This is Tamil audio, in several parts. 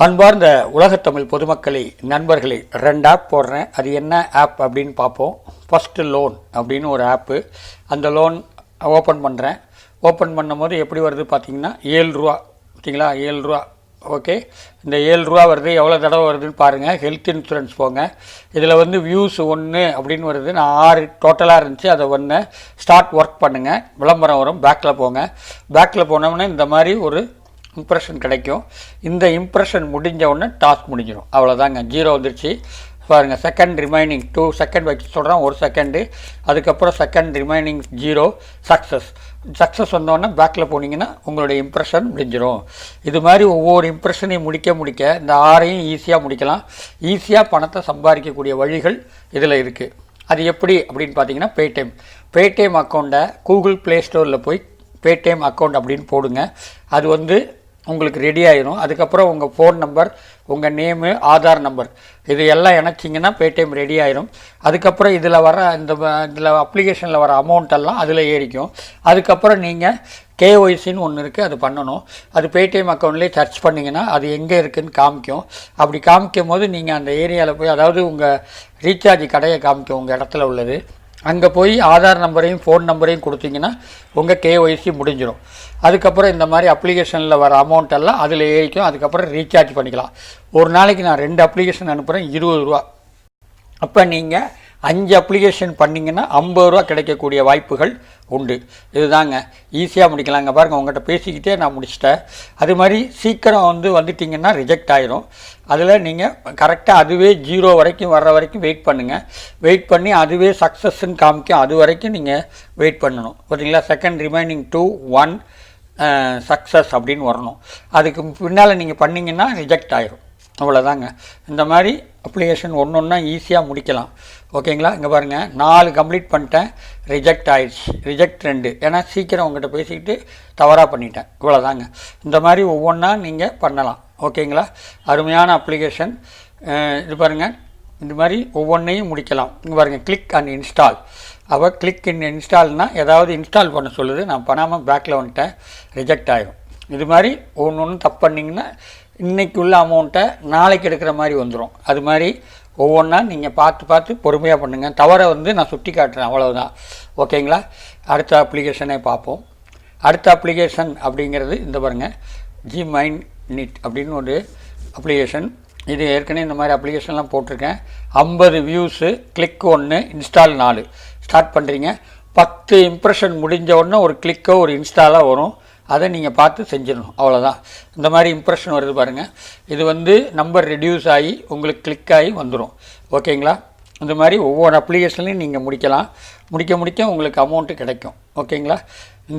அன்பார்ந்த உலகத்தமிழ் பொதுமக்களே, நண்பர்களே, 2 ஆப் போடுறேன். அது என்ன ஆப் அப்படின்னு பார்ப்போம். ஃபஸ்ட்டு லோன் அப்படின்னு ஒரு ஆப்பு. அந்த லோன் ஓப்பன் பண்ணுறேன். ஓப்பன் பண்ணும்போது எப்படி வருது பார்த்தீங்கன்னா, 7 ரூபா. ஓகேங்களா, 7 ரூபா. ஓகே, இந்த 7 ரூபா வருது. எவ்வளோ தடவை வருதுன்னு பாருங்கள். ஹெல்த் இன்சூரன்ஸ் போங்க. இதில் வந்து வியூஸ் 1 அப்படின்னு வருது. நான் 6 டோட்டலாக இருந்துச்சு. அதை 1 ஸ்டார்ட் ஒர்க் பண்ணுங்கள். விளம்பரம் வரும். பேக்கில் போங்க. பேக்கில் போனோம்னா இந்த மாதிரி ஒரு இம்ப்ரெஷன் கிடைக்கும். இந்த இம்ப்ரெஷன் முடிஞ்ச உடனே டாஸ்க் முடிஞ்சிடும். அவ்வளோதாங்க, 0 வந்துருச்சு பாருங்கள். செகண்ட் ரிமைனிங் 2 செகண்ட் வச்சு சொல்கிறேன், 1 செகண்டு. அதுக்கப்புறம் செகண்ட் ரிமைனிங் 0. சக்ஸஸ் வந்தோடனே பேக்கில் போனீங்கன்னா உங்களுடைய இம்ப்ரெஷன் முடிஞ்சிடும். இது மாதிரி ஒவ்வொரு இம்ப்ரெஷனையும் முடிக்க இந்த 6ஐயும் ஈஸியாக முடிக்கலாம். ஈஸியாக பணத்தை சம்பாதிக்கக்கூடிய வழிகள் இதில் இருக்குது. அது எப்படி அப்படின்னு பார்த்தீங்கன்னா, பேடிஎம் அக்கௌண்ட்டை கூகுள் ப்ளே ஸ்டோரில் போய் பேடிஎம் அக்கௌண்ட் அப்படின்னு போடுங்க. அது வந்து உங்களுக்கு ரெடி ஆயிரும். அதுக்கப்புறம் உங்கள் ஃபோன் நம்பர், உங்கள் நேமு, ஆதார் நம்பர் இது எல்லாம் இணைச்சிங்கன்னா பேடிஎம் ரெடி ஆயிரும். அதுக்கப்புறம் இதில் இதில் அப்ளிகேஷனில் வர அமௌண்ட்டெல்லாம் அதில் ஏறிக்கும். அதுக்கப்புறம் நீங்கள் கேஒய்சின்னு ஒன்று இருக்குது, அது பண்ணணும். அது பேடிஎம் அக்கௌண்ட்லேயே சர்ச் பண்ணிங்கன்னா அது எங்கே இருக்குதுன்னு காமிக்கும். அப்படி காமிக்கும் போது நீங்கள் அந்த ஏரியாவில் போய், அதாவது உங்கள் ரீசார்ஜ் கடையை காமிக்கும் உங்கள் இடத்துல உள்ளது. அங்கே போய் ஆதார் நம்பரையும் ஃபோன் நம்பரையும் கொடுத்தீங்கன்னா உங்கள் கேஒய்சி முடிஞ்சிடும். அதுக்கப்புறம் இந்த மாதிரி அப்ளிகேஷனில் வர அமௌண்ட் எல்லாம் அதில் ஏறிக்கும். அதுக்கப்புறம் ரீசார்ஜ் பண்ணிக்கலாம். ஒரு நாளைக்கு நான் 2 அப்ளிகேஷன் அனுப்புகிறேன், 20 ரூபா. அப்போ நீங்கள் 5 அப்ளிகேஷன் பண்ணிங்கன்னா 50 ரூபா கிடைக்கக்கூடிய வாய்ப்புகள் உண்டு. இதுதாங்க, ஈஸியாக முடிக்கலாங்க. பாருங்கள், உங்கள்கிட்ட பேசிக்கிட்டே நான் முடிச்சிட்டேன். அது மாதிரி சீக்கிரம் வந்துட்டிங்கன்னா ரிஜெக்ட் ஆயிரும். அதில் நீங்கள் கரெக்டாக அதுவே 0 வரைக்கும் வர்ற வரைக்கும் வெயிட் பண்ணுங்கள். வெயிட் பண்ணி அதுவே சக்ஸஸ்ன்னு காமிக்கும். அது வரைக்கும் நீங்கள் வெயிட் பண்ணணும். பார்த்தீங்களா, செகண்ட் ரிமைனிங் 2 1 சக்ஸஸ் அப்படின்னு வரணும். அதுக்கு பின்னால் நீங்கள் பண்ணிங்கன்னா ரிஜெக்ட் ஆயிரும். அவ்வளோதாங்க. இந்த மாதிரி அப்ளிகேஷன் ஒன்றா ஈஸியாக முடிக்கலாம். ஓகேங்களா, இங்கே பாருங்கள், 4 கம்ப்ளீட் பண்ணிட்டேன், ரிஜெக்ட் ஆயிடுச்சு. ரிஜெக்ட் 2, ஏன்னா சீக்கிரம் உங்கள்கிட்ட பேசிக்கிட்டு தவறாக பண்ணிட்டேன். இவ்வளோதாங்க. இந்த மாதிரி ஒவ்வொன்றா நீங்கள் பண்ணலாம். ஓகேங்களா, அருமையான அப்ளிகேஷன். இது பாருங்கள், இந்த மாதிரி ஒவ்வொன்றையும் முடிக்கலாம். இங்கே பாருங்கள், கிளிக் அண்ட் இன்ஸ்டால். அப்போ கிளிக் இன் இன்ஸ்டால்னால் ஏதாவது இன்ஸ்டால் பண்ண சொல்லுது. நான் பண்ணாமல் பேக்கில் வந்துட்டேன், ரிஜெக்ட் ஆகிடும். இது மாதிரி ஒன்று தப்பு பண்ணிங்கன்னா இன்றைக்கி உள்ள அமௌண்ட்டை நாளைக்கு எடுக்கிற மாதிரி வந்துடும். அது மாதிரி ஒவ்வொன்றா நீங்கள் பார்த்து பொறுமையாக பண்ணுங்கள். தவறை நான் சுட்டி காட்டுறேன், அவ்வளவுதான். ஓகேங்களா, அடுத்த அப்ளிகேஷனை பார்ப்போம். அடுத்த அப்ளிகேஷன் அப்படிங்கிறது இந்த பாருங்கள், ஜிமைனிட் அப்படின்னு ஒரு அப்ளிகேஷன். இது ஏற்கனவே இந்த மாதிரி அப்ளிகேஷன்லாம் போட்டிருக்கேன். 50 வியூஸு, கிளிக் 1, இன்ஸ்டால் 4. ஸ்டார்ட் பண்ணுறீங்க. 10 இம்ப்ரெஷன் முடிஞ்ச உடனே ஒரு கிளிக்கோ ஒரு இன்ஸ்டாலாக வரும். அதை நீங்கள் பார்த்து செஞ்சிடணும். அவ்வளோதான். இந்த மாதிரி இம்ப்ரெஷன் வருது பாருங்கள். இது நம்பர் ரெடியூஸ் ஆகி உங்களுக்கு கிளிக் ஆகி வந்துடும். ஓகேங்களா, இந்த மாதிரி ஒவ்வொரு அப்ளிகேஷன்லையும் நீங்கள் முடிக்கலாம். முடிக்க உங்களுக்கு அமௌண்ட்டு கிடைக்கும். ஓகேங்களா,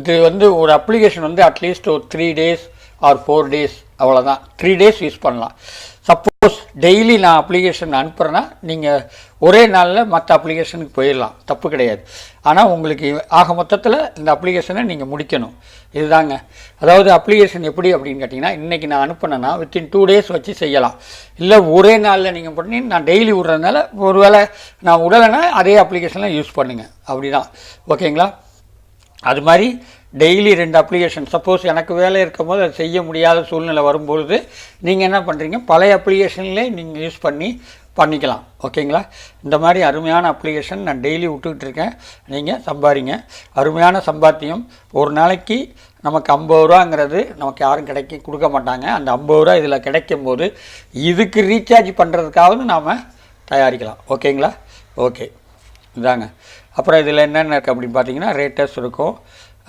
இது ஒரு அப்ளிகேஷன் அட்லீஸ்ட் ஒரு 3 days ஆர் 4 days, அவ்வளோதான். 3 days யூஸ் பண்ணலாம். சப்போஸ் டெய்லி நான் அப்ளிகேஷன் அனுப்புகிறேன்னா நீங்கள் ஒரே நாளில் மற்ற அப்ளிகேஷனுக்கு போயிடலாம், தப்பு கிடையாது. ஆனால் உங்களுக்கு ஆக மொத்தத்தில் இந்த அப்ளிகேஷனை நீங்கள் முடிக்கணும். இதுதாங்க. அதாவது அப்ளிகேஷன் எப்படி அப்படின்னு கேட்டிங்கன்னா, இன்றைக்கி நான் அனுப்பினேன்னா வித்தின் 2 days வச்சு செய்யலாம். இல்லை ஒரே நாளில் நீங்கள் பண்ணி, நான் டெய்லி விட்றதுனால ஒருவேளை நான் விடலைன்னா அதே அப்ளிகேஷனில் யூஸ் பண்ணுங்கள். அப்படி தான். ஓகேங்களா, அது மாதிரி டெய்லி 2 அப்ளிகேஷன். சப்போஸ் எனக்கு வேலை இருக்கும் போது அது செய்ய முடியாத சூழ்நிலை வரும்பொழுது நீங்கள் என்ன பண்ணுறீங்க, பழைய அப்ளிகேஷன்லேயே நீங்கள் யூஸ் பண்ணிக்கலாம். ஓகேங்களா, இந்த மாதிரி அருமையான அப்ளிகேஷன் நான் டெய்லி விட்டுக்கிட்டு இருக்கேன். நீங்கள் சம்பாதிங்க. அருமையான சம்பாத்தியம். ஒரு நாளைக்கு நமக்கு 50 ரூபாங்கிறது நமக்கு யாரும் கொடுக்க மாட்டாங்க. அந்த 50 ரூபா இதில் கிடைக்கும் போது இதுக்கு ரீசார்ஜ் பண்ணுறதுக்காவது நாம் தயாரிக்கலாம். ஓகேங்களா, ஓகே, இதாங்க. அப்புறம் இதில் என்னென்ன இருக்குது அப்படின்னு பார்த்தீங்கன்னா, ரேட்டர்ஸ் இருக்கும்,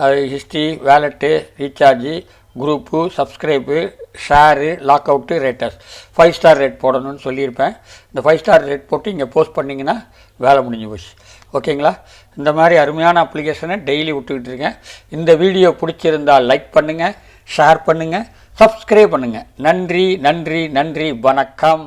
அது history, wallet, recharge, group, subscribe, share, log out, raters. 5 star rate போடணும்னு சொல்லியிருப்பேன். இந்த 5 ஸ்டார் ரேட் போட்டு இங்கே போஸ்ட் பண்ணிங்கன்னா வேலை முடிஞ்சு போச்சு. ஓகேங்களா, இந்த மாதிரி அருமையான அப்ளிகேஷனை டெய்லி விட்டுக்கிட்டு இருக்கேன். இந்த வீடியோ பிடிச்சிருந்தால் லைக் பண்ணுங்கள், ஷேர் பண்ணுங்கள், சப்ஸ்கிரைப் பண்ணுங்கள். நன்றி, வணக்கம்.